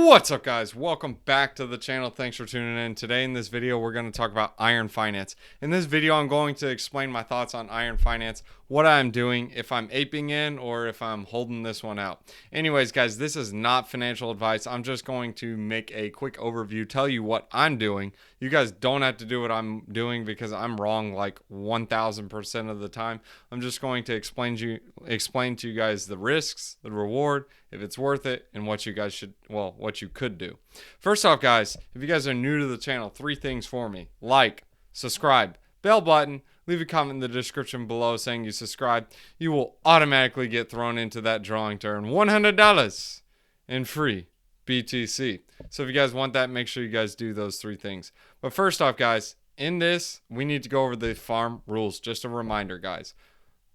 What's up, guys? Welcome back to the channel. Thanks for tuning in. Today in this video, we're going to talk about Iron Finance. In this video, I'm going to explain my thoughts on Iron Finance, what I'm doing, if I'm aping in or if I'm holding this one out. Anyways, guys, this is not financial advice. I'm just going to make a quick overview, tell you what I'm doing. You guys don't have to do what I'm doing because I'm wrong like 1000% of the time. I'm just going to explain to you guys the risks, the reward, if it's worth it, and what you guys should, well, what you could do. First off, guys, if you guys are new to the channel, 3 things for me: like, subscribe, bell button, leave a comment in the description below saying you subscribe. You will automatically get thrown into that drawing to earn $100 in free BTC. So if you guys want that, make sure you guys do those 3 things. But first off, guys, in this, we need to go over the farm rules. Just a reminder, guys.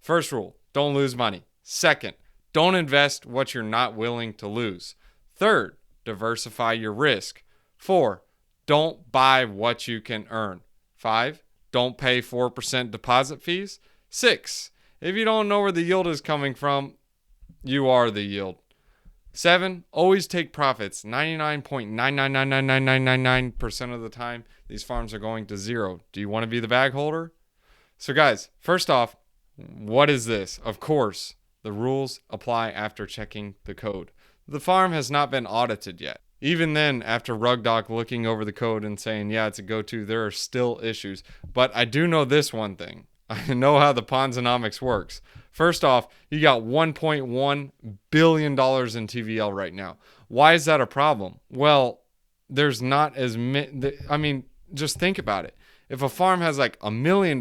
First rule, don't lose money. Second, don't invest what you're not willing to lose. Third, diversify your risk. 4, don't buy what you can earn. 5, don't pay 4% deposit fees. 6, if you don't know where the yield is coming from, you are the yield. 7, always take profits. 99.9999999% of the time, these farms are going to zero. Do you want to be the bag holder? So guys, first off, what is this? Of course, the rules apply after checking the code. The farm has not been audited yet. Even then, after RugDoc looking over the code and saying, yeah, it's a go-to, there are still issues. But I do know this one thing. I know how the Ponzonomics works. First off, you got $1.1 billion in TVL right now. Why is that a problem? Well, there's not as many. I mean, just think about it. If a farm has like $1 million,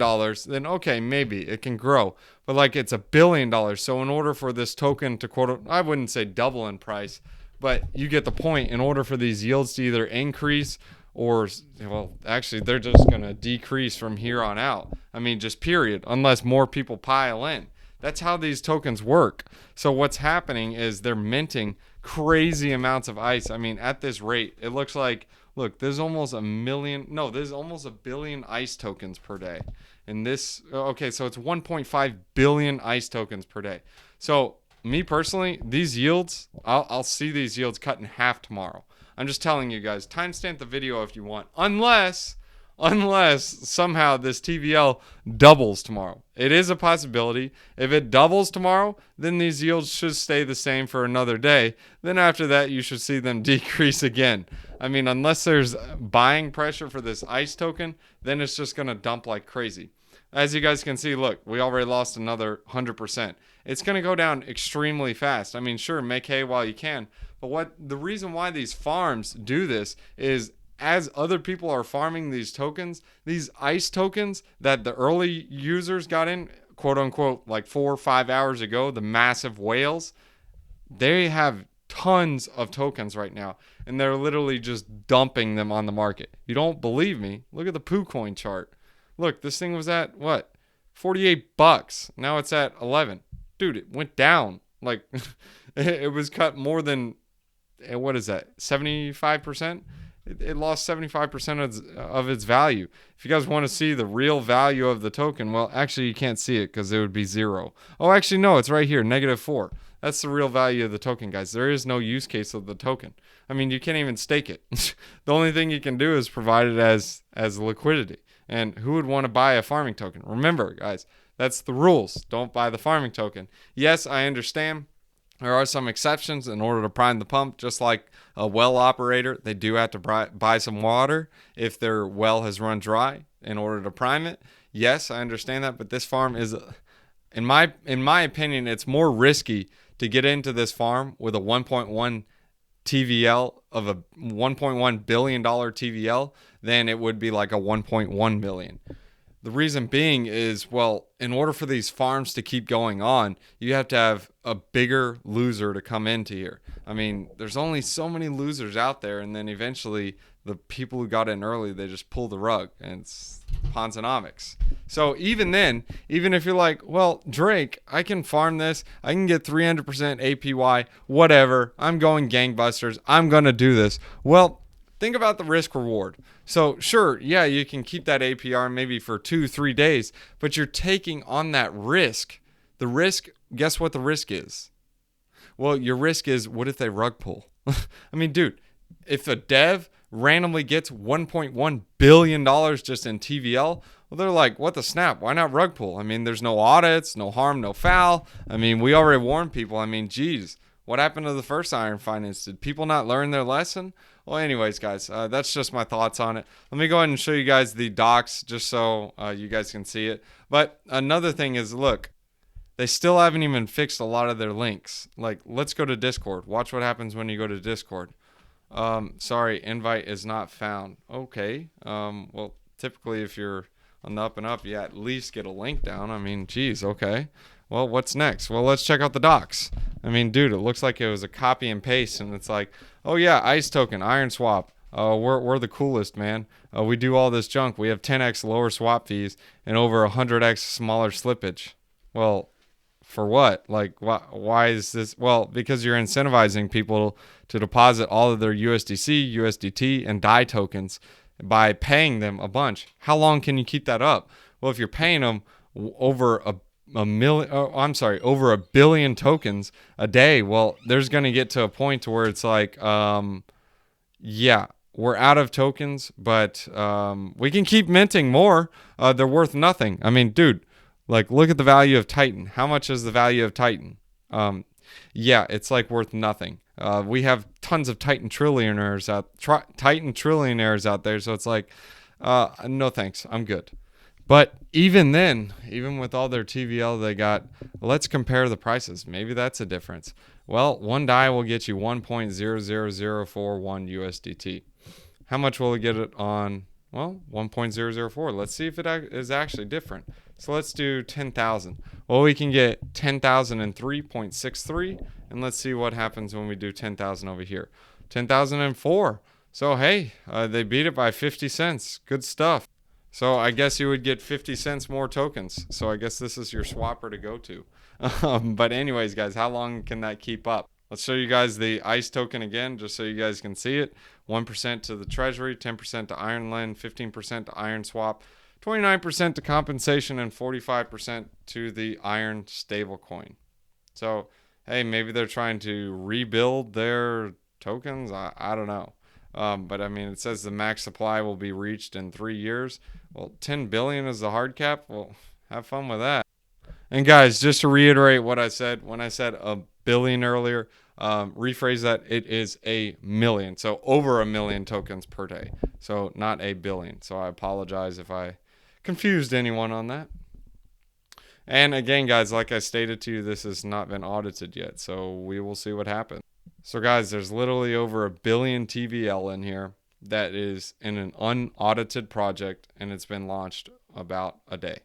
then okay, maybe it can grow. But like it's $1 billion. So in order for this token to quote, I wouldn't say double in price, but you get the point. In order for these yields to either increase or, well, actually they're just going to decrease from here on out. I mean, just period, unless more people pile in. That's how these tokens work. So what's happening is they're minting crazy amounts of ice. I mean, at this rate, it looks like, look, there's almost there's almost 1 billion ICE tokens per day. And this, okay, so it's 1.5 billion ICE tokens per day. So me personally, these yields, I'll see these yields cut in half tomorrow. I'm just telling you guys, timestamp the video if you want, unless somehow this TVL doubles tomorrow. It is a possibility. If it doubles tomorrow, then these yields should stay the same for another day. Then after that, you should see them decrease again. I mean, unless there's buying pressure for this ICE token, then it's just going to dump like crazy. As you guys can see, look, we already lost another 100%. It's going to go down extremely fast. I mean, sure, make hay while you can. But the reason why these farms do this is as other people are farming these tokens, these ICE tokens that the early users got in, quote unquote, like 4 or 5 hours ago, the massive whales, they have tons of tokens right now, and they're literally just dumping them on the market. You don't believe me? Look at the PooCoin chart. Look, this thing was at what? $48. Now it's at 11. Dude, it went down. Like it was cut more than, what is that? 75%? It lost 75% of its value. If you guys want to see the real value of the token, well, actually you can't see it because it would be 0. Oh, actually no, it's right here, -4. That's the real value of the token, guys. There is no use case of the token. I mean, you can't even stake it. The only thing you can do is provide it as liquidity. And who would want to buy a farming token? Remember, guys, that's the rules. Don't buy the farming token. Yes, I understand. There are some exceptions in order to prime the pump, just like a well operator. They do have to buy some water if their well has run dry in order to prime it. Yes, I understand that, but this farm is, in my opinion, it's more risky to get into this farm with a 1.1 TVL of a $1.1 billion TVL than it would be like a 1.1 million. The reason being is, well, in order for these farms to keep going on, you have to have a bigger loser to come into here. I mean, there's only so many losers out there, and then eventually the people who got in early, they just pull the rug, and it's Ponzonomics. So even then, even if you're like, well, Drake, I can farm this, I can get 300% APY, whatever, I'm going gangbusters, I'm going to do this. Well, think about the risk reward. So sure, yeah, you can keep that APR maybe for 2-3 days, but you're taking on that risk. The risk, guess what the risk is? Well, your risk is, what if they rug pull? I mean, dude, if a dev randomly gets $1.1 billion just in TVL, well, they're like, what the snap? Why not rug pull? I mean, there's no audits, no harm, no foul. I mean, we already warned people. I mean, geez, what happened to the first Iron Finance? Did people not learn their lesson? Well, anyways, guys, that's just my thoughts on it. Let me go ahead and show you guys the docs just so you guys can see it. But another thing is, look, they still haven't even fixed a lot of their links. Like, let's go to Discord. Watch what happens when you go to Discord. Sorry, invite is not found. Okay. Well, typically if you're on the up and up, you at least get a link down. I mean, geez, okay. Well, what's next? Well, let's check out the docs. I mean, dude, it looks like it was a copy and paste, and it's like, oh yeah, ICE token, Iron Swap. We're the coolest, man. We do all this junk. We have 10x lower swap fees and over 100x smaller slippage. Well, for what? Like, why is this? Well, because you're incentivizing people to deposit all of their USDC, USDT, and DAI tokens by paying them a bunch. How long can you keep that up? Well, if you're paying them over over a billion tokens a day, well, there's going to get to a point to where it's like, yeah, we're out of tokens, but we can keep minting more. They're worth nothing. I mean, dude, like, look at the value of Titan. How much is the value of Titan? Yeah, it's like worth nothing. We have tons of Titan trillionaires out there, so it's like, no thanks, I'm good. But even then, even with all their TVL they got, let's compare the prices. Maybe that's a difference. Well, one DAI will get you 1.00041 USDT. How much will it get it on? Well, 1.004. Let's see if it is actually different. So let's do 10,000. Well, we can get 10,003.63, and let's see what happens when we do 10,000 over here. 10,004. So hey, they beat it by 50 cents. Good stuff. So I guess you would get 50 cents more tokens. So I guess this is your swapper to go to. But anyways, guys, how long can that keep up? Let's show you guys the ICE token again, just so you guys can see it. 1% to the Treasury, 10% to IronLend, 15% to Iron Swap, 29% to compensation, and 45% to the Iron stablecoin. So, hey, maybe they're trying to rebuild their tokens. I don't know. But I mean, it says the max supply will be reached in 3 years. Well, 10 billion is the hard cap. Well, have fun with that. And guys, just to reiterate what I said, when I said a billion earlier, rephrase that, it is a million. So over a million tokens per day. So not a billion. So I apologize if I confused anyone on that. And again, guys, like I stated to you, this has not been audited yet. So we will see what happens. So guys, there's literally over a billion TVL in here that is in an unaudited project, and it's been launched about a day.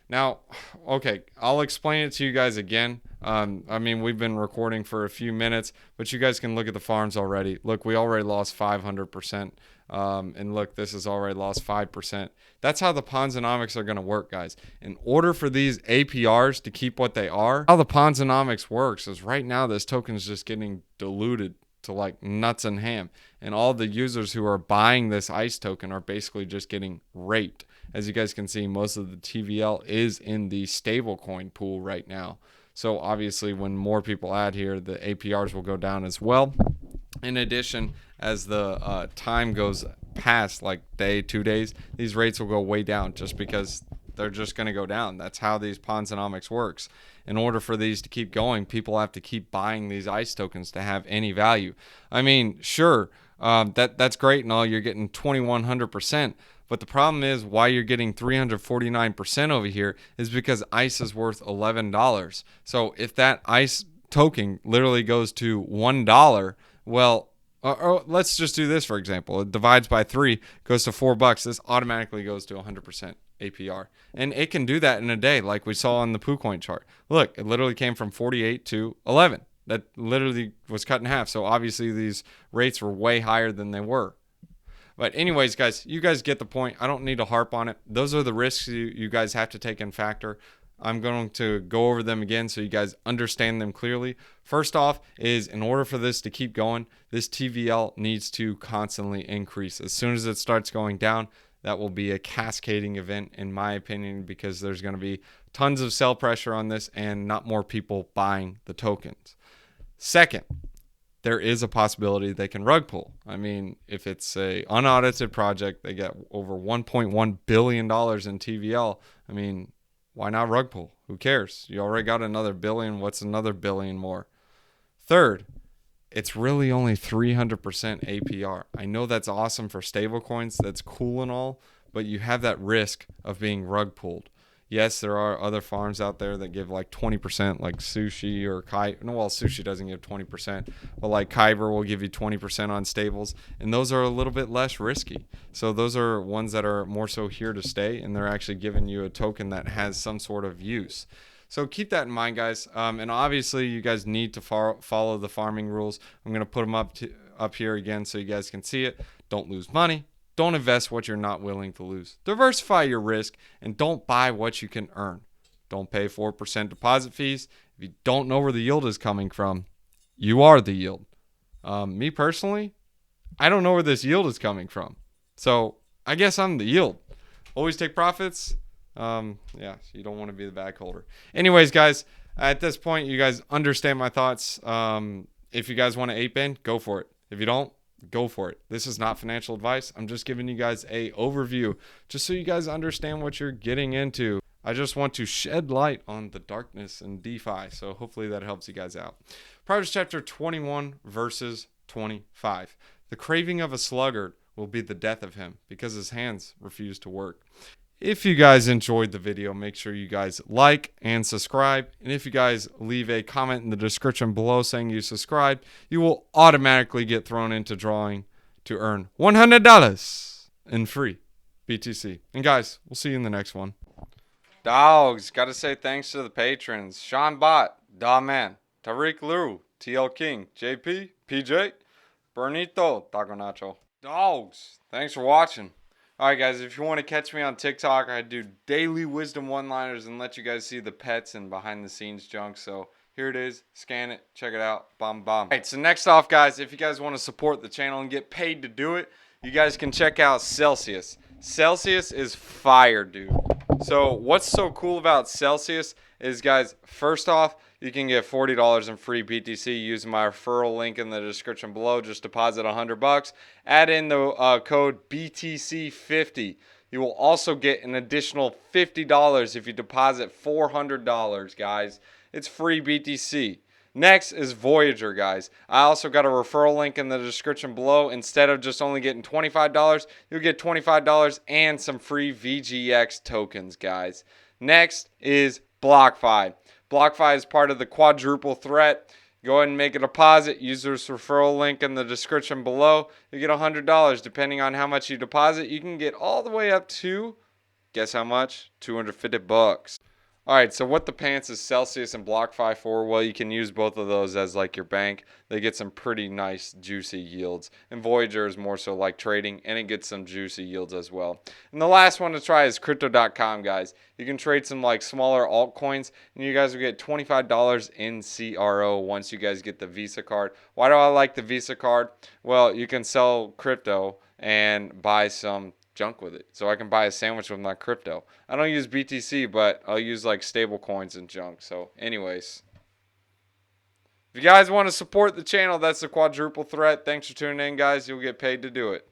Now, okay, I'll explain it to you guys again. I mean, we've been recording for a few minutes, but you guys can look at the farms already. Look, we already lost 500%. And look, this has already lost 5%. That's how the Ponzonomics are going to work, guys. In order for these APRs to keep what they are, how the Ponzonomics works is right now this token is just getting diluted to like nuts and ham. And all the users who are buying this ICE token are basically just getting raped. As you guys can see, most of the TVL is in the stablecoin pool right now. So obviously when more people add here, the APRs will go down as well. In addition, as the time goes past, like day, 2 days, these rates will go way down just because they're just going to go down. That's how these Ponzonomics works. In order for these to keep going, people have to keep buying these ICE tokens to have any value. I mean, sure, that's great and all. You're getting 2,100%. But the problem is why you're getting 349% over here is because ICE is worth $11. So if that ICE token literally goes to $1, well, or let's just do this, for example. It divides by 3, goes to $4. This automatically goes to 100% APR. And it can do that in a day, like we saw on the PooCoin chart. Look, it literally came from 48 to 11. That literally was cut in half. So obviously these rates were way higher than they were. But anyways, guys, you guys get the point. I don't need to harp on it. Those are the risks you guys have to take in factor. I'm going to go over them again so you guys understand them clearly. First off is in order for this to keep going, this TVL needs to constantly increase. As soon as it starts going down, that will be a cascading event in my opinion because there's going to be tons of sell pressure on this and not more people buying the tokens. Second, there is a possibility they can rug pull. I mean, if it's a unaudited project, they get over $1.1 billion in TVL. I mean, why not rug pull? Who cares? You already got another billion. What's another billion more? Third, it's really only 300% APR. I know that's awesome for stablecoins. That's cool and all, but you have that risk of being rug pulled. Yes, there are other farms out there that give like 20%, like Sushi or Kai. No, well, Sushi doesn't give 20%, but like Kyber will give you 20% on stables, and those are a little bit less risky. So those are ones that are more so here to stay, and they're actually giving you a token that has some sort of use. So keep that in mind, guys. And obviously, you guys need to follow the farming rules. I'm going to put them up here again so you guys can see it. Don't lose money. Don't invest what you're not willing to lose. Diversify your risk and don't buy what you can earn. Don't pay 4% deposit fees. If you don't know where the yield is coming from, you are the yield. Me personally, I don't know where this yield is coming from. So I guess I'm the yield. Always take profits. Yeah, you don't want to be the bag holder. Anyways, guys, at this point, you guys understand my thoughts. If you guys want to ape in, go for it. If you don't, go for it. This is not financial advice. I'm just giving you guys a overview just so you guys understand what you're getting into. I just want to shed light on the darkness in DeFi. So hopefully that helps you guys out. Proverbs chapter 21 verses 25. The craving of a sluggard will be the death of him because his hands refuse to work. If you guys enjoyed the video, make sure you guys like and subscribe. And if you guys leave a comment in the description below saying you subscribed, you will automatically get thrown into drawing to earn $100 in free BTC. And guys, we'll see you in the next one. Dogs, got to say thanks to the patrons. Sean Bott, Da Man, Tariq Liu, TL King, JP, PJ, Bernito, Taco Nacho. Dogs, thanks for watching. Alright guys, if you want to catch me on TikTok, I do daily wisdom one-liners and let you guys see the pets and behind the scenes junk. So here it is, scan it, check it out, bomb. Alright, so next off guys, if you guys want to support the channel and get paid to do it, you guys can check out Celsius. Celsius is fire, dude. So what's so cool about Celsius is, guys, first off, you can get $40 in free BTC using my referral link in the description below. Just deposit $100. Add in the code BTC50. You will also get an additional $50 if you deposit $400, guys. It's free BTC. Next is Voyager, guys. I also got a referral link in the description below. Instead of just only getting $25, you'll get $25 and some free VGX tokens, guys. Next is BlockFi. BlockFi is part of the quadruple threat. Go ahead and make a deposit. Use this referral link in the description below. You get $100. Depending on how much you deposit, you can get all the way up to, guess how much? $250. Alright, so what the pants is Celsius and BlockFi for? Well, you can use both of those as like your bank. They get some pretty nice juicy yields. And Voyager is more so like trading, and it gets some juicy yields as well. And the last one to try is Crypto.com, guys. You can trade some like smaller altcoins, and you guys will get $25 in CRO once you guys get the Visa card. Why do I like the Visa card? Well, you can sell crypto and buy some junk with it, so I can buy a sandwich with my crypto. I don't use BTC, but I'll use like stable coins and junk. So anyways, if you guys want to support the channel, that's the quadruple threat. Thanks for tuning in, guys. You'll get paid to do it.